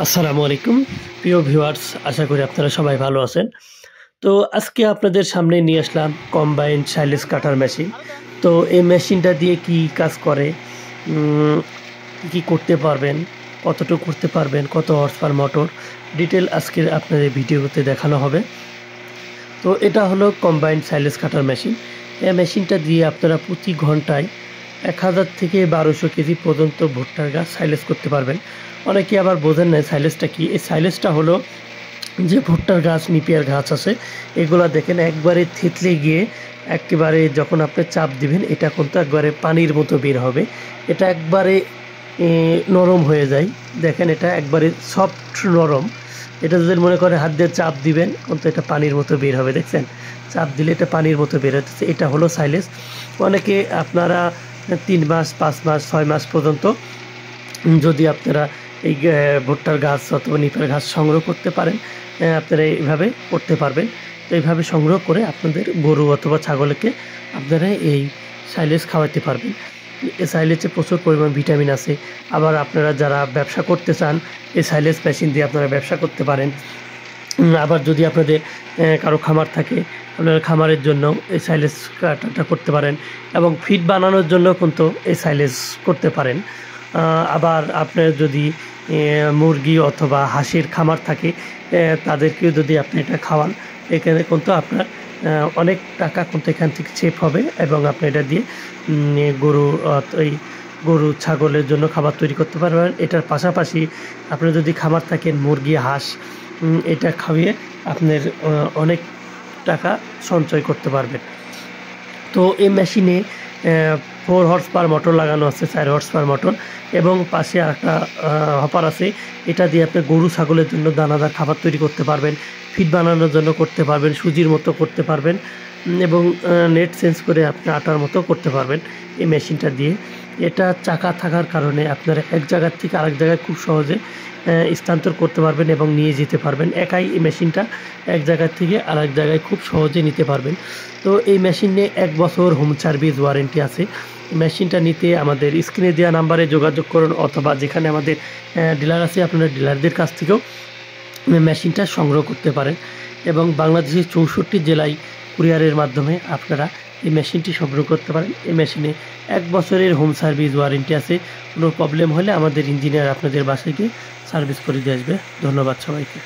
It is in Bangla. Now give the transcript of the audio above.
আসসালামু আলাইকুম প্রিয় ভিউয়ার্স, আশা করি আপনারা সবাই ভালো আছেন। তো আজকে আপনাদের সামনে নিয়ে আসলাম কম্বাইন সাইলেজ কাটার মেশিন। তো এই মেশিনটা দিয়ে কি কাজ করে, কি করতে পারবেন, কতটুকু করতে পারবেন, কত হর্স পার মোটর, ডিটেল আজকের আপনাদের ভিডিওতে দেখানো হবে। তো এটা হলো কম্বাইন সাইলেজ কাটার মেশিন। এই মেশিনটা দিয়ে আপনারা প্রতি ঘন্টায় 1000 থেকে 1200 কেজি পর্যন্ত ভুট্টার গাছ সাইলেজ করতে পারবেন। অনেকে আবার বোঝেন না সাইলেজটা কি। এই সাইলেজটা হলো যে ভুট্টার গাছ, নিপিয়ার গাছ আছে, এগুলা দেখেন একবারে থেতলে গিয়ে একেবারে যখন আপনি চাপ দিবেন এটা কিন্তু একবারে পানির মতো বের হবে। এটা একবারে নরম হয়ে যায়। দেখেন এটা একবারে সফট নরম। এটা যদি মনে করেন হাত দিয়ে চাপ দিবেন কিন্তু এটা পানির মতো বের হবে। দেখছেন চাপ দিলে এটা পানির মতো বের হচ্ছে। এটা হলো সাইলেজ। অনেকে আপনারা 3 মাস, 5 মাস, 6 মাস পর্যন্ত যদি আপনারা এই ভুট্টার গাছ অথবা নিপের গাছ সংগ্রহ করতে পারেন, আপনারা এইভাবে করতে পারবেন। তো এইভাবে সংগ্রহ করে আপনাদের গরু অথবা ছাগলকে আপনারা এই সাইলেজ খাওয়াতে পারবেন। এই সাইলেজে প্রচুর পরিমাণ ভিটামিন আছে। আবার আপনারা যারা ব্যবসা করতে চান, এই সাইলেজ মেশিন দিয়ে আপনারা ব্যবসা করতে পারেন। আবার যদি আপনাদের কারো খামার থাকে, আপনারা খামারের জন্য এই সাইলেজ কাটাটা করতে পারেন এবং ফিড বানানোর জন্য কিন্তু এই সাইলেজ করতে পারেন। আবার আপনার যদি মুরগি অথবা হাঁসের খামার থাকে, তাদেরকেও যদি আপনি এটা খাওয়ান, এখানে কিন্তু আপনার অনেক টাকা কিন্তু এখান থেকে সেভ হবে এবং আপনি এটা দিয়ে গরু ছাগলের জন্য খাবার তৈরি করতে পারবেন। এটার পাশাপাশি আপনার যদি খামার থাকেন মুরগি, হাঁস, এটা খাইয়ে আপনার অনেক টাকা সঞ্চয় করতে পারবেন। তো এই মেশিনে 4 হর্স পার মোটর লাগানো আছে, 4 হর্স পার মোটর, এবং পাশে একটা হপার আছে। এটা দিয়ে আপনি গরু ছাগলের জন্য দানাদার খাবার তৈরি করতে পারবেন, ফিড বানানোর জন্য করতে পারবেন, সুজির মতো করতে পারবেন এবং নেট চেঞ্জ করে আপনি আটার মতো করতে পারবেন এই মেশিনটা দিয়ে। এটা চাকা থাকার কারণে আপনারা এক জায়গার থেকে আরেক জায়গায় খুব সহজে স্থানান্তর করতে পারবেন এবং নিয়ে যেতে পারবেন। একাই এই মেশিনটা এক জায়গার থেকে আরেক জায়গায় খুব সহজে নিতে পারবেন। তো এই মেশিনে 1 বছর হোম সার্ভিস ওয়ারেন্টি আছে। মেশিনটা নিতে আমাদের স্ক্রিনে দেওয়া নাম্বারে যোগাযোগ করুন অথবা যেখানে আমাদের ডিলার আছে আপনারা ডিলারদের কাছ থেকেও মেশিনটা সংগ্রহ করতে পারেন এবং বাংলাদেশের 64 জেলায় কুরিয়ারের মাধ্যমে আপনারা এই মেশিনটি সংগ্রহ করতে পারেন। এই মেশিনে 1 বছরের হোম সার্ভিস ওয়ারেন্টি আছে। কোনো প্রবলেম হলে আমাদের ইঞ্জিনিয়ার আপনাদের বাসায় গিয়ে সার্ভিস করে দিয়ে আসবে। ধন্যবাদ সবাইকে।